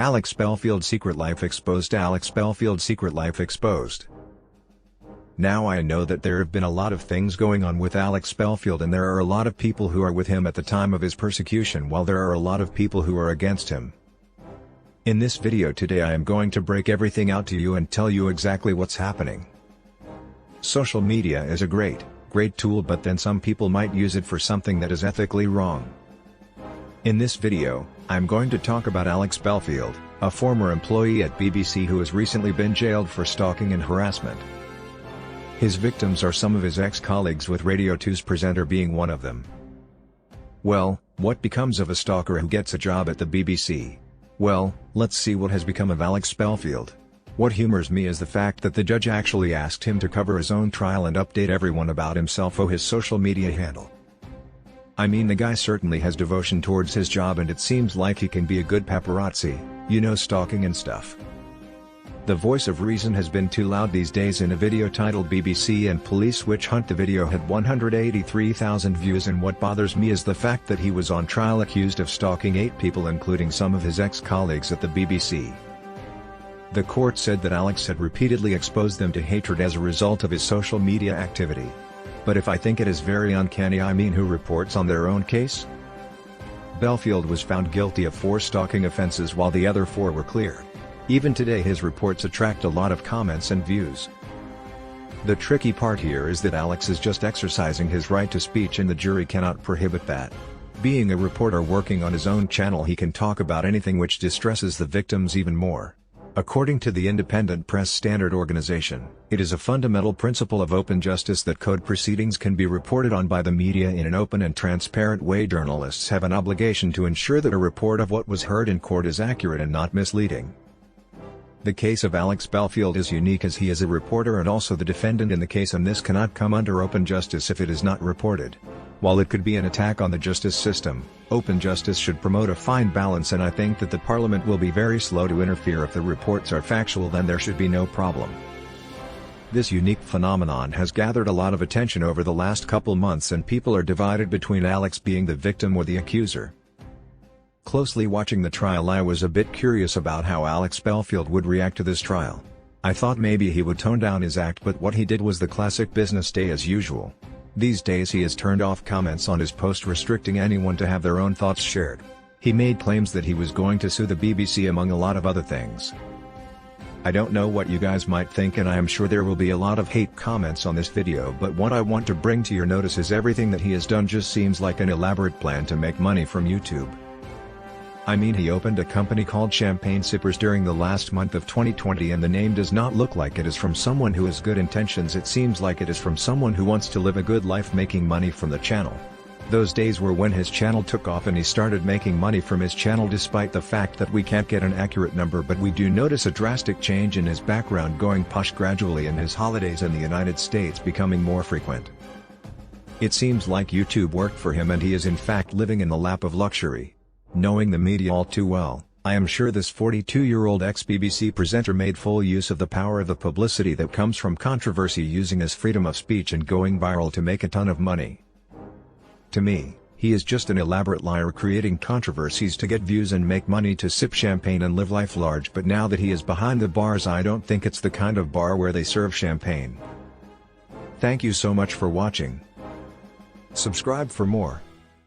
Alex Belfield secret life exposed. Alex Belfield secret life exposed. Now I know that there have been a lot of things going on with Alex Belfield, and there are a lot of people who are with him at the time of his persecution, while there are a lot of people who are against him. In this video today I am going to break everything out to you and tell you exactly what's happening. Social media is a great tool, but then some people might use it for something that is ethically wrong. In this video, I'm going to talk about Alex Belfield, a former employee at BBC who has recently been jailed for stalking and harassment. His victims are some of his ex-colleagues, with Radio 2's presenter being one of them. Well, what becomes of a stalker who gets a job at the BBC? Well, let's see what has become of Alex Belfield. What humors me is the fact that the judge actually asked him to cover his own trial and update everyone about himself on his social media handle. I mean, the guy certainly has devotion towards his job, and it seems like he can be a good paparazzi, you know, stalking and stuff. The voice of reason has been too loud these days in a video titled BBC and Police Witch Hunt. The video had 183,000 views, and what bothers me is the fact that he was on trial accused of stalking 8 people, including some of his ex-colleagues at the BBC. The court said that Alex had repeatedly exposed them to hatred as a result of his social media activity. But if I think it is very uncanny, I mean, who reports on their own case? Belfield was found guilty of 4 stalking offenses while the other 4 were cleared. Even today his reports attract a lot of comments and views. The tricky part here is that Alex is just exercising his right to speech, and the jury cannot prohibit that. Being a reporter working on his own channel, he can talk about anything, which distresses the victims even more. According to the Independent Press Standard Organization, it is a fundamental principle of open justice that court proceedings can be reported on by the media in an open and transparent way. Journalists have an obligation to ensure that a report of what was heard in court is accurate and not misleading. The case of Alex Belfield is unique, as he is a reporter and also the defendant in the case, and this cannot come under open justice if it is not reported. While it could be an attack on the justice system, open justice should promote a fine balance, and I think that the Parliament will be very slow to interfere. If the reports are factual, then there should be no problem. This unique phenomenon has gathered a lot of attention over the last couple months, and people are divided between Alex being the victim or the accuser. Closely watching the trial, I was a bit curious about how Alex Belfield would react to this trial. I thought maybe he would tone down his act, but what he did was the classic business day as usual. These days he has turned off comments on his post restricting anyone to have their own thoughts shared. He made claims that he was going to sue the BBC, among a lot of other things. I don't know what you guys might think, and I am sure there will be a lot of hate comments on this video, but what I want to bring to your notice is everything that he has done just seems like an elaborate plan to make money from YouTube. I mean, he opened a company called Champagne Sippers during the last month of 2020, and the name does not look like it is from someone who has good intentions. It seems like it is from someone who wants to live a good life making money from the channel. Those days were when his channel took off, and he started making money from his channel, despite the fact that we can't get an accurate number, but we do notice a drastic change in his background going posh gradually, and his holidays in the United States becoming more frequent. It seems like YouTube worked for him, and he is in fact living in the lap of luxury. Knowing the media all too well, I am sure this 42-year-old ex-BBC presenter made full use of the power of the publicity that comes from controversy, using his freedom of speech and going viral to make a ton of money. To me, he is just an elaborate liar, creating controversies to get views and make money, to sip champagne and live life large. But now that he is behind the bars, I don't think it's the kind of bar where they serve champagne. Thank you so much for watching. Subscribe for more.